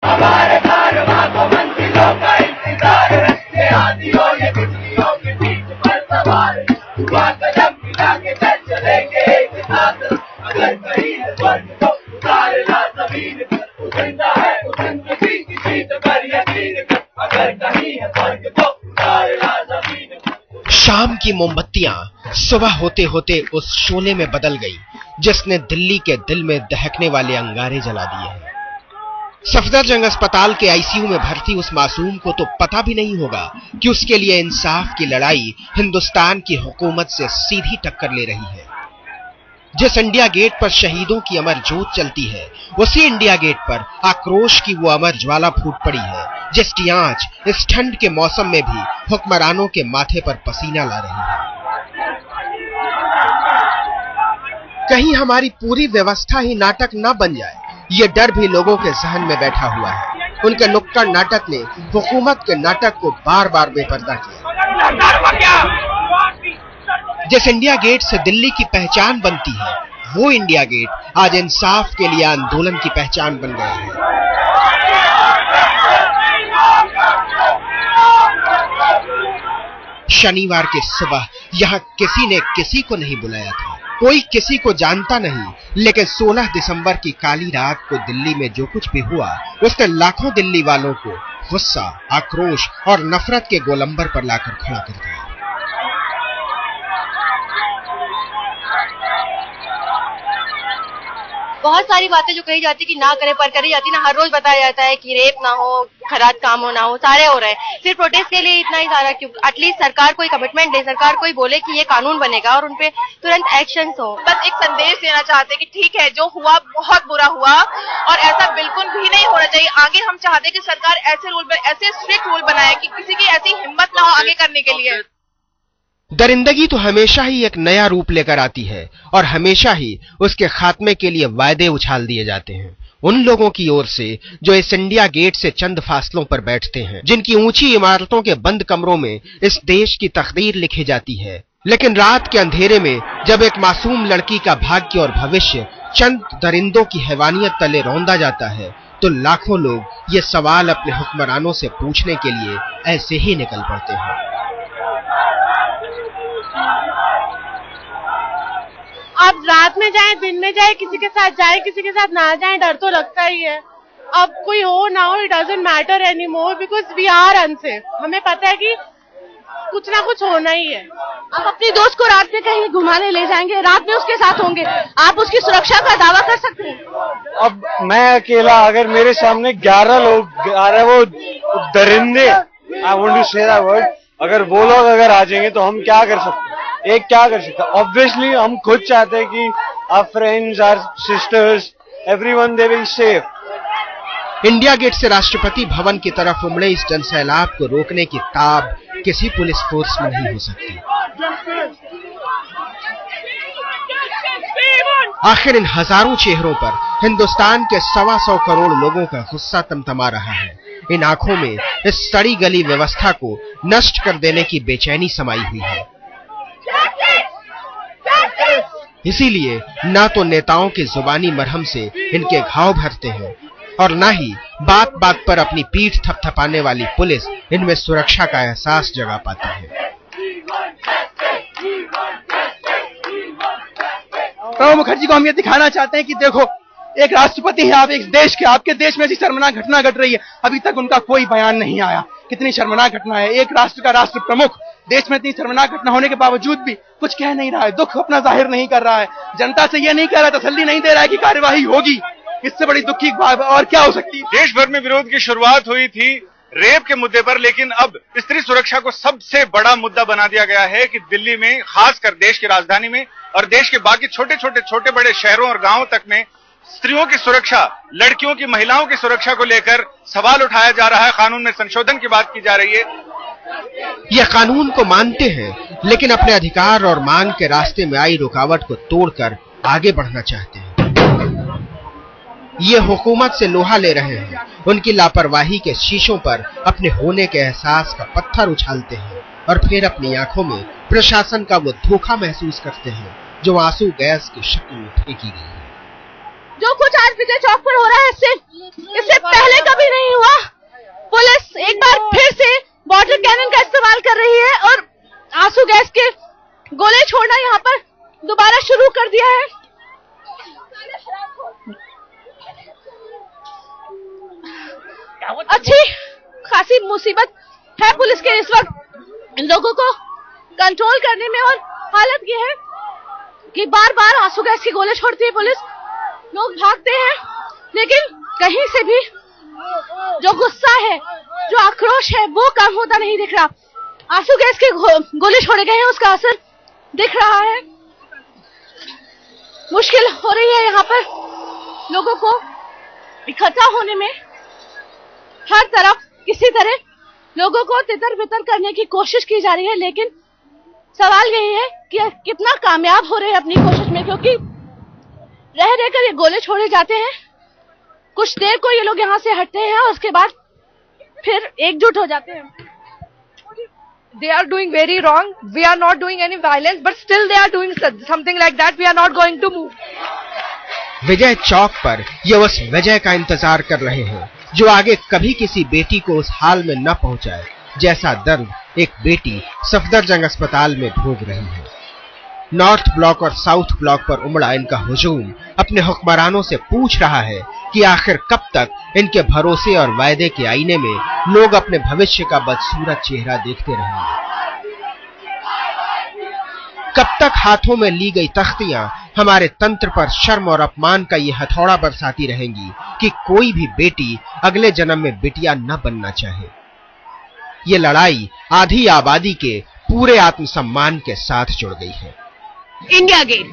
हमारे कारवां को मंजिलों का इंतजार है, आदियों ये बिजलियों के बीच पर सवार हुआ कदम मिला के चलेंगे एक साथ, अगर कहीं है स्वर्ग तो उतारना जमीन पर, जिंदा है जिंदगी की जीत पर यकीन कर, अगर कहीं है स्वर्ग तो उतारना जमीन पर। शाम की मोमबत्तियां सुबह होते होते उस शोले में बदल गई जिसने दिल्ली के दिल में दहकने वाले अंगारे जला दिए हैं। सफदरजंग अस्पताल के आईसीयू में भर्ती उस मासूम को तो पता भी नहीं होगा कि उसके लिए इंसाफ की लड़ाई हिंदुस्तान की हुकूमत से सीधी टक्कर ले रही है। जिस इंडिया गेट पर शहीदों की अमर जोत चलती है, उसी इंडिया गेट पर आक्रोश की वो अमर ज्वाला फूट पड़ी है जिसकी आंच इस ठंड के मौसम में भी हुक्मरानों के माथे पर पसीना ला रही है। कहीं हमारी पूरी व्यवस्था ही नाटक न बन जाए, ये डर भी लोगों के जहन में बैठा हुआ है। उनके नुक्कड़ नाटक ने हुकूमत के नाटक को बार बार बेपर्दा किया। जिस इंडिया गेट से दिल्ली की पहचान बनती है, वो इंडिया गेट आज इंसाफ के लिए आंदोलन की पहचान बन गया है। शनिवार की सुबह यहां किसी ने किसी को नहीं बुलाया था, कोई किसी को जानता नहीं, लेकिन 16 दिसंबर की काली रात को दिल्ली में जो कुछ भी हुआ उसने लाखों दिल्ली वालों को गुस्सा, आक्रोश और नफरत के गोलंबर पर लाकर खड़ा कर दिया। बहुत सारी बातें जो कही जाती कि ना करे पर करी जाती ना, हर रोज बताया जाता है कि रेप ना हो, खराब काम ना हो, सारे हो रहे हैं। फिर प्रोटेस्ट के लिए इतना ही सारा क्यों? एटलीस्ट सरकार कोई कमिटमेंट दे, सरकार कोई बोले कि ये कानून बनेगा और उनपे तुरंत एक्शंस हो। बस एक संदेश देना चाहते कि ठीक है, जो हुआ बहुत बुरा हुआ और ऐसा बिल्कुल भी नहीं होना चाहिए। आगे हम चाहते कि सरकार ऐसे स्ट्रिक्ट रूल बनाए कि किसी की ऐसी हिम्मत ना हो आगे करने के लिए। दरिंदगी तो हमेशा ही एक नया रूप लेकर आती है और हमेशा ही उसके खात्मे के लिए वायदे उछाल दिए जाते हैं उन लोगों की ओर से जो इस इंडिया गेट से चंद फासलों पर बैठते हैं, जिनकी ऊंची इमारतों के बंद कमरों में इस देश की तकदीर लिखी जाती है। लेकिन रात के अंधेरे में जब एक मासूम लड़की का भाग्य और भविष्य चंद दरिंदों की हैवानियत तले रौंदा जाता है, तो लाखों लोग ये सवाल अपने हुक्मरानों से पूछने के लिए ऐसे ही निकल पड़ते हैं। आप रात में जाएं, दिन में जाएं, किसी के साथ जाएं, किसी के साथ ना जाएं, डर तो लगता ही है। अब कोई हो ना हो, it doesn't matter any more because we are unsafe. हमें पता है कि कुछ ना कुछ होना ही है। आप अपनी दोस्त को रात में कहीं घुमाने ले जाएंगे, रात में उसके साथ होंगे, आप उसकी सुरक्षा का दावा कर सकते हैं? अब मैं अकेला, अगर मेरे सामने 11 लोग आ रहे, वो दरिंदे, I want to say that word, अगर वो लोग अगर आ जाएंगे तो हम क्या कर सकते हैं? एक क्या कर सकता? ऑब्वियसली हम खुद चाहते हैं कि our friends, our sisters, everyone they will save। India Gate से राष्ट्रपति भवन की तरफ उमड़े इस जनसैलाब को रोकने की ताब किसी पुलिस फोर्स में नहीं हो सकती। आखिर इन हजारों चेहरों पर हिंदुस्तान के 125 करोड़ लोगों का गुस्सा तमतमा रहा है। इन आंखों में इस सड़ी गली व्यवस्था को नष्ट कर देने की बेचैनी समाई हुई है। इसीलिए ना तो नेताओं के जुबानी मरहम से इनके घाव भरते हैं और ना ही बात बात पर अपनी पीठ थपथपाने वाली पुलिस इनमें सुरक्षा का एहसास जगा पाती है। प्रणब मुखर्जी को हम ये दिखाना चाहते हैं कि देखो, एक राष्ट्रपति है आप, एक देश के, आपके देश में ऐसी शर्मनाक घटना घट रही है, अभी तक उनका कोई बयान नहीं आया। कितनी शर्मनाक घटना है। एक राष्ट्र का राष्ट्र प्रमुख देश में इतनी शर्मनाक घटना होने के बावजूद भी कुछ कह नहीं रहा है, दुख अपना जाहिर नहीं कर रहा है, जनता से ये नहीं कह रहा, तसल्ली नहीं दे रहा है कि कार्यवाही होगी। इससे बड़ी दुखी बात और क्या हो सकती है? देश भर में विरोध की शुरुआत हुई थी रेप के मुद्दे पर, लेकिन अब स्त्री सुरक्षा को सबसे बड़ा मुद्दा बना दिया गया है कि दिल्ली में, खासकर देश की राजधानी में और देश के बाकी छोटे बड़े शहरों और गांवों तक में स्त्रियों की सुरक्षा, लड़कियों की, महिलाओं की सुरक्षा को लेकर सवाल उठाया जा रहा है। कानून में संशोधन की बात की जा रही है। ये कानून को मानते हैं लेकिन अपने अधिकार और मांग के रास्ते में आई रुकावट को तोड़कर आगे बढ़ना चाहते हैं। ये हुकूमत से लोहा ले रहे हैं, उनकी लापरवाही के शीशों पर अपने होने के एहसास का पत्थर उछालते हैं और फिर अपनी आंखों में प्रशासन का वो धोखा महसूस करते हैं जो आंसू गैस की शक्ल में फेंकी गई है। जो कुछ आज विजय चौक पर हो रहा है, इससे पहले कभी नहीं अच्छी खासी मुसीबत है पुलिस के इस वक्त इन लोगों को कंट्रोल करने में। और हालत ये है कि बार बार आंसू गैस की गोले छोड़ती है पुलिस, लोग भागते हैं, लेकिन कहीं से भी जो गुस्सा है, जो आक्रोश है, वो कम होता नहीं दिख रहा। आंसू गैस के गोले छोड़े गए हैं, उसका असर दिख रहा है। मुश्किल हो रही है यहाँ पर लोगों को इकट्ठा होने में। हर तरफ किसी तरह लोगों को तितर बितर करने की कोशिश की जा रही है, लेकिन सवाल यही है कि कितना कामयाब हो रहे हैं अपनी कोशिश में, क्योंकि रह रहकर ये गोले छोड़े जाते हैं। कुछ देर को ये लोग यहाँ से हटते हैं और उसके बाद फिर एकजुट हो जाते हैं। They are doing very wrong. We are not doing any violence, but still they are doing something like that. We are not going to move. Vijay Chowk पर ये उस विजय का इंतजार कर रहे हैं जो आगे कभी किसी बेटी को उस हाल में न पहुंचाए जैसा दर्द एक बेटी सफदरजंग अस्पताल में भोग रही है। नॉर्थ ब्लॉक और साउथ ब्लॉक पर उमड़ा इनका हुजूम अपने हुक्मरानों से पूछ रहा है कि आखिर कब तक इनके भरोसे और वायदे के आईने में लोग अपने भविष्य का बदसूरत चेहरा देखते रहेंगे। कब तक हाथों में ली गई तख्तियां हमारे तंत्र पर शर्म और अपमान का ये हथौड़ा बरसाती रहेंगी कि कोई भी बेटी अगले जन्म में बिटिया न बनना चाहे। ये लड़ाई आधी आबादी के पूरे आत्मसम्मान के साथ जुड़ गई है। इंडिया गेट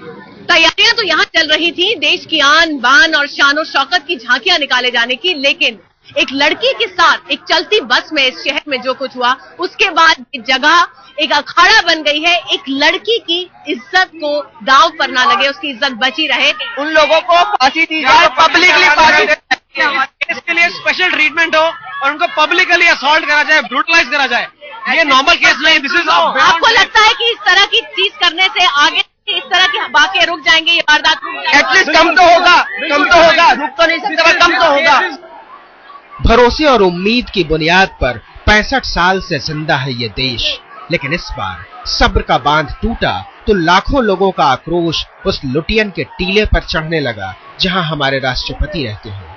तैयारियां तो यहाँ चल रही थी देश की आन बान और शान शौकत की झांकियां निकाले जाने की, लेकिन एक लड़की के साथ एक चलती बस में इस शहर में जो कुछ हुआ उसके बाद ये जगह एक अखाड़ा बन गई है। एक लड़की की इज्जत को दांव पर ना लगे, उसकी इज्जत बची रहे। उन लोगों को फांसी दी जाए, पब्लिकली फांसी इसके लिए स्पेशल ट्रीटमेंट हो और उनको पब्लिकली असॉल्ट करा जाए, ब्रूटलाइज करा जाए। ये नॉर्मल केस नहीं, दिस इज। आपको लगता है कि इस तरह की चीज करने से आगे इस तरह की वाकये रुक जाएंगे, ये वारदात एटलीस्ट कम तो होगा, रुक तो नहीं सकते, कम तो होगा। भरोसे और उम्मीद की बुनियाद पर 65 साल से जिंदा है ये देश, लेकिन इस बार सब्र का बांध टूटा तो लाखों लोगों का आक्रोश उस लुटियन के टीले पर चढ़ने लगा जहां हमारे राष्ट्रपति रहते हैं।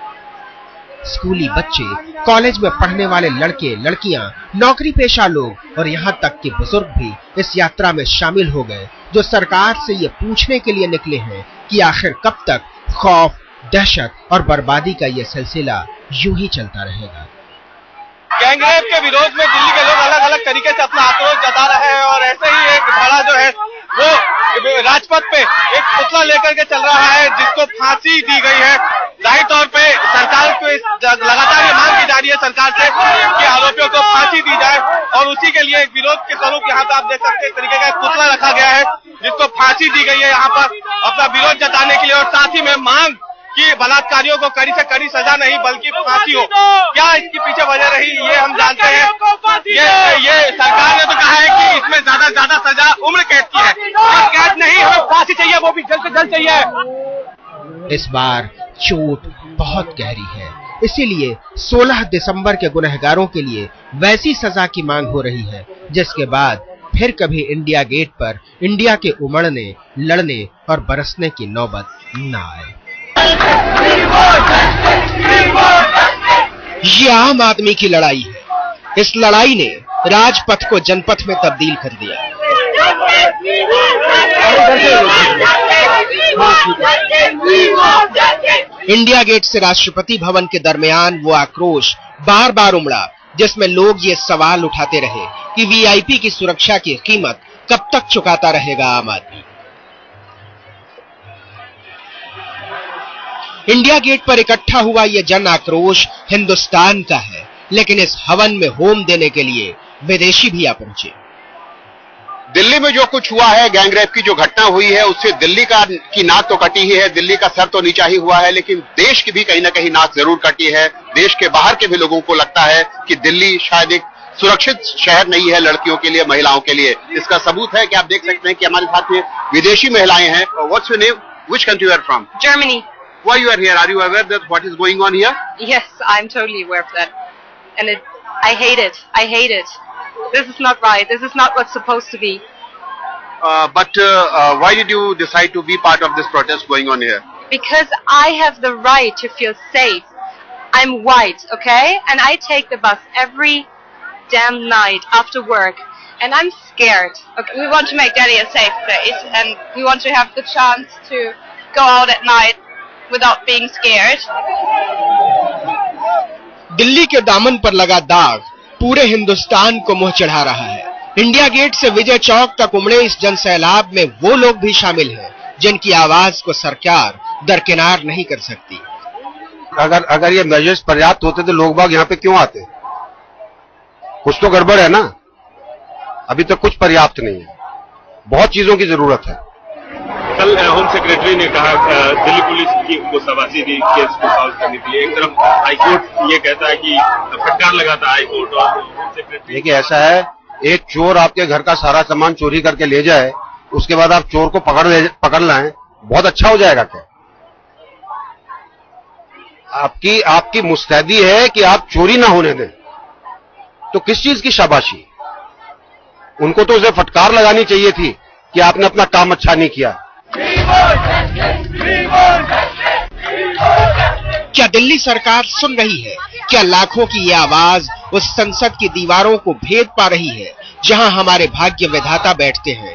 स्कूली बच्चे, कॉलेज में पढ़ने वाले लड़के लड़कियां, नौकरी पेशा लोग और यहां तक कि बुजुर्ग भी इस यात्रा में शामिल हो गए, जो सरकार से ये पूछने के लिए निकले हैं कि आखिर कब तक खौफ, दहशत और बर्बादी का ये सिलसिला यूं ही चलता रहेगा। गैंगरेप के विरोध में दिल्ली के लोग अलग अलग तरीके से अपना आक्रोश जता रहे हैं और ऐसे ही एक धारा जो है वो राजपथ पे एक पुतला लेकर के चल रहा है जिसको फांसी दी गई है। जाहिर तौर पे सरकार को लगातार ये मांग की जा रही है सरकार से कि आरोपियों को फांसी दी जाए और उसी के लिए एक विरोध के स्वरूप यहाँ पे आप देख सकते हैं तरीके का एक पुतला रखा गया है जिसको फांसी दी गई है यहाँ पर अपना विरोध जताने के लिए और साथ ही में मांग कि बलात्कारियों को कड़ी से कड़ी सजा नहीं बल्कि फांसी हो। क्या इसके पीछे वजह रही ये हम जानते हैं। ये सरकार ने तो कहा है कि इसमें ज्यादा सजा उम्र कैद की है, कैद नहीं, हमें फांसी चाहिए, वो भी जल्द से जल्द चाहिए। इस बार चोट बहुत गहरी है, इसीलिए 16 दिसंबर के गुनहगारों के लिए वैसी सजा की मांग हो रही है जिसके बाद फिर कभी इंडिया गेट पर इंडिया के उमड़ने, लड़ने और बरसने की नौबत न आए। ये आम आदमी की लड़ाई है। इस लड़ाई ने राजपथ को जनपथ में तब्दील कर दिया। इंडिया गेट से राष्ट्रपति भवन के दरमियान वो आक्रोश बार बार उमड़ा जिसमें लोग ये सवाल उठाते रहे कि वीआईपी की सुरक्षा की कीमत कब तक चुकाता रहेगा आम आदमी। इंडिया गेट पर इकट्ठा हुआ ये जन आक्रोश हिंदुस्तान का है, लेकिन इस हवन में होम देने के लिए विदेशी भी आ पहुंचे। दिल्ली में जो कुछ हुआ है, गैंगरेप की जो घटना हुई है, उससे दिल्ली की नाक तो कटी ही है, दिल्ली का सर तो नीचा ही हुआ है, लेकिन देश की भी कहीं ना कहीं नाक जरूर कटी है। देश के बाहर के भी लोगों को लगता है कि दिल्ली शायद एक सुरक्षित शहर नहीं है लड़कियों के लिए, महिलाओं के लिए। इसका सबूत है कि आप देख सकते हैं कि हमारे साथ में विदेशी महिलाएं हैं। What's your name? Which country you are from? Germany. Why you are here? Are you aware that what is going on here? Yes, I'm totally aware of that. And I hate it. I hate it. This is not right. This is not what's supposed to be. But why did you decide to be part of this protest going on here? Because I have the right to feel safe. I'm white, okay? And I take the bus every damn night after work. And I'm scared. Okay, we want to make Delhi a safe place, and we want to have the chance to go out at night without being scared. Delhi के दामन पर लगा दाग पूरे हिंदुस्तान को मुंह चढ़ा रहा है। इंडिया गेट से विजय चौक तक उमड़े इस जनसैलाब में वो लोग भी शामिल हैं जिनकी आवाज को सरकार दरकिनार नहीं कर सकती। अगर ये मेजर्स पर्याप्त होते तो लोग बाग यहाँ पे क्यों आते? कुछ तो गड़बड़ है ना। अभी तक कुछ पर्याप्त नहीं है, बहुत चीजों की जरूरत है। कल होम सेक्रेटरी ने कहा दिल्ली पुलिस की को शाबाशी दी केस को सॉल्व करने के लिए। एक तरफ हाईकोर्ट ये कहता है कि फटकार लगाता है हाईकोर्ट, और होम सेक्रेटरी देखिए ऐसा है, एक चोर आपके घर का सारा सामान चोरी करके ले जाए, उसके बाद आप चोर को पकड़ लाएं, बहुत अच्छा हो जाएगा क्या? आपकी मुस्तैदी है कि आप चोरी ना होने दें, तो किस चीज की शाबाशी? उनको तो उसे फटकार लगानी चाहिए थी कि आपने अपना काम अच्छा नहीं किया। क्या दिल्ली सरकार सुन रही है? क्या लाखों की ये आवाज उस संसद की दीवारों को भेद पा रही है जहां हमारे भाग्य विधाता बैठते हैं?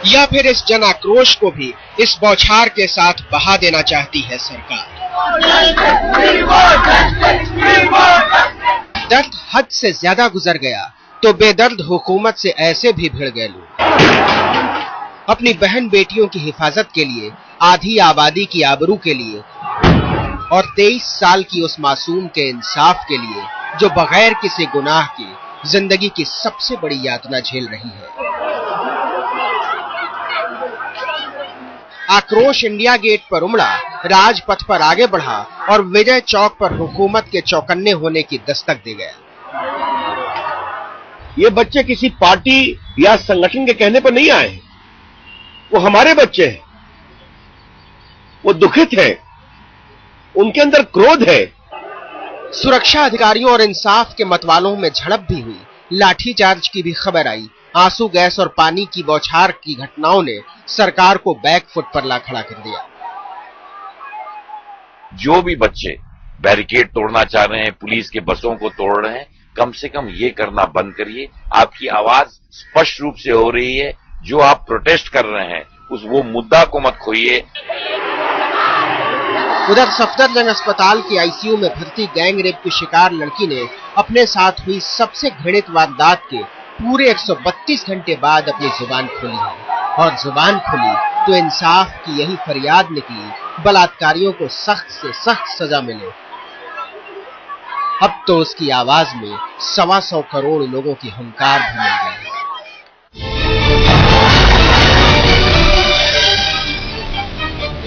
या फिर इस जन आक्रोश को भी इस बौछार के साथ बहा देना चाहती है सरकार? दर्द हद से ज्यादा गुजर गया तो बेदर्द हुकूमत से ऐसे भी भिड़ गए लोग। अपनी बहन बेटियों की हिफाजत के लिए, आधी आबादी की आबरू के लिए और 23 साल की उस मासूम के इंसाफ के लिए जो बगैर किसी गुनाह के जिंदगी की सबसे बड़ी यातना झेल रही है। आक्रोश इंडिया गेट पर उमड़ा, राजपथ पर आगे बढ़ा और विजय चौक पर हुकूमत के चौकन्ने होने की दस्तक दे गया। ये बच्चे किसी पार्टी या संगठन के कहने पर नहीं आए, वो हमारे बच्चे हैं, वो दुखित हैं, उनके अंदर क्रोध है। सुरक्षा अधिकारियों और इंसाफ के मतवालों में झड़प भी हुई, लाठीचार्ज की भी खबर आई। आंसू गैस और पानी की बौछार की घटनाओं ने सरकार को बैकफुट पर ला खड़ा कर दिया। जो भी बच्चे बैरिकेड तोड़ना चाह रहे हैं, पुलिस के बसों को तोड़ रहे हैं, कम से कम ये करना बंद करिए। आपकी आवाज स्पष्ट रूप से हो रही है, जो आप प्रोटेस्ट कर रहे हैं वो मुद्दा को मत खोइए। उधर सफदरजंग अस्पताल के आईसीयू में भर्ती गैंग रेप की शिकार लड़की ने अपने साथ हुई सबसे घृणित वारदात के पूरे 132 घंटे बाद अपनी जुबान खोली है, और जुबान खुली तो इंसाफ की यही फरियाद निकली, बलात्कारियों को सख्त से सख्त सजा मिले। अब तो उसकी आवाज में 125 करोड़ लोगों की हुंकार भी मिल गई।